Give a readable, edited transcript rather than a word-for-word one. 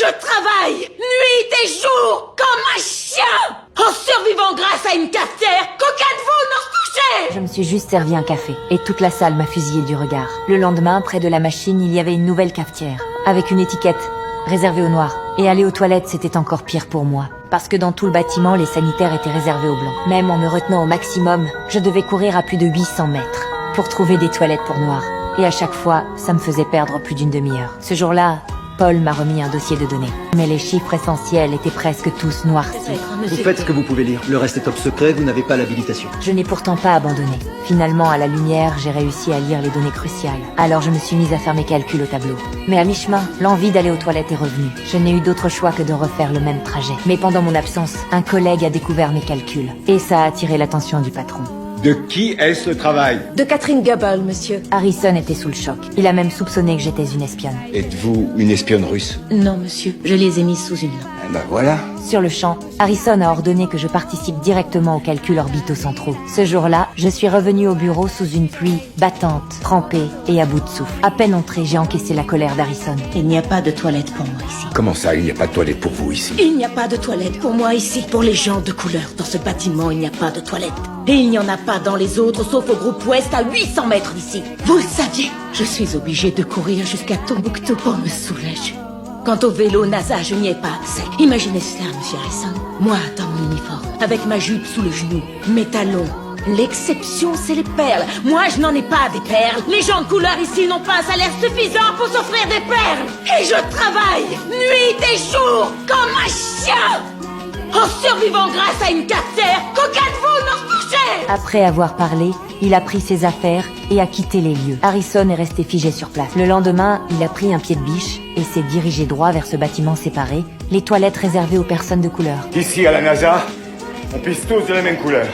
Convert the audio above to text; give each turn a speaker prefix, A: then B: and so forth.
A: je travaille, nuit et jour, comme un chien, en survivant grâce à une cafetière qu'aucun de vous n'ose toucher.
B: Je me suis juste servi un café, et toute la salle m'a fusillé du regard. Le lendemain, près de la machine, il y avait une nouvelle cafetière, avec une étiquette, réservée aux noirs. Et aller aux toilettes, c'était encore pire pour moi. Parce que dans tout le bâtiment, les sanitaires étaient réservés aux blancs. Même en me retenant au maximum, je devais courir à plus de 800 mètres pour trouver des toilettes pour noirs. Et à chaque fois, ça me faisait perdre plus d'une demi-heure. Ce jour-là, Paul m'a remis un dossier de données. Mais les chiffres essentiels étaient presque tous noircis.
C: Vous faites ce que vous pouvez lire. Le reste est top secret, vous n'avez pas l'habilitation.
B: Je n'ai pourtant pas abandonné. Finalement, à la lumière, j'ai réussi à lire les données cruciales. Alors je me suis mise à faire mes calculs au tableau. Mais à mi-chemin, l'envie d'aller aux toilettes est revenue. Je n'ai eu d'autre choix que de refaire le même trajet. Mais pendant mon absence, un collègue a découvert mes calculs. Et ça a attiré l'attention du patron.
D: De qui est-ce le travail?
A: De Catherine Goebel, monsieur.
B: Harrison était sous le choc. Il a même soupçonné que j'étais une espionne.
D: Êtes-vous une espionne russe?
A: Non, monsieur, je les ai mises sous une lampe.
D: Eh ben voilà.
B: Sur le champ, Harrison a ordonné que je participe directement aux calculs orbitaux centraux. Ce jour-là, je suis revenue au bureau sous une pluie battante, trempée et à bout de souffle. À peine entrée, j'ai encaissé la colère d'Harrison.
A: Il n'y a pas de toilette pour moi ici.
D: Comment ça, il n'y a pas de toilette pour vous ici?
A: Il n'y a pas de toilette pour moi ici. Pour les gens de couleur, dans ce bâtiment, il n'y a pas de toilette. Et il n'y en a pas dans les autres, sauf au groupe Ouest à 800 mètres d'ici. Vous le saviez. Je suis obligée de courir jusqu'à Tombouctou pour me soulager. Quant au vélo NASA, je n'y ai pas accès. Imaginez cela, monsieur Harrison. Moi, dans mon uniforme, avec ma jupe sous le genou, mes talons. L'exception, c'est les perles. Moi, je n'en ai pas des perles. Les gens de couleur ici n'ont pas un salaire suffisant pour s'offrir des perles. Et je travaille, nuit et jour, comme un chien, en survivant grâce à une cafetière qu'aucun de vous n'ose toucher.
B: Après avoir parlé, il a pris ses affaires et a quitté les lieux. Harrison est resté figé sur place. Le lendemain, il a pris un pied de biche et s'est dirigé droit vers ce bâtiment séparé, les toilettes réservées aux personnes de couleur.
D: Ici, à la NASA, on pisse tous de la même couleur.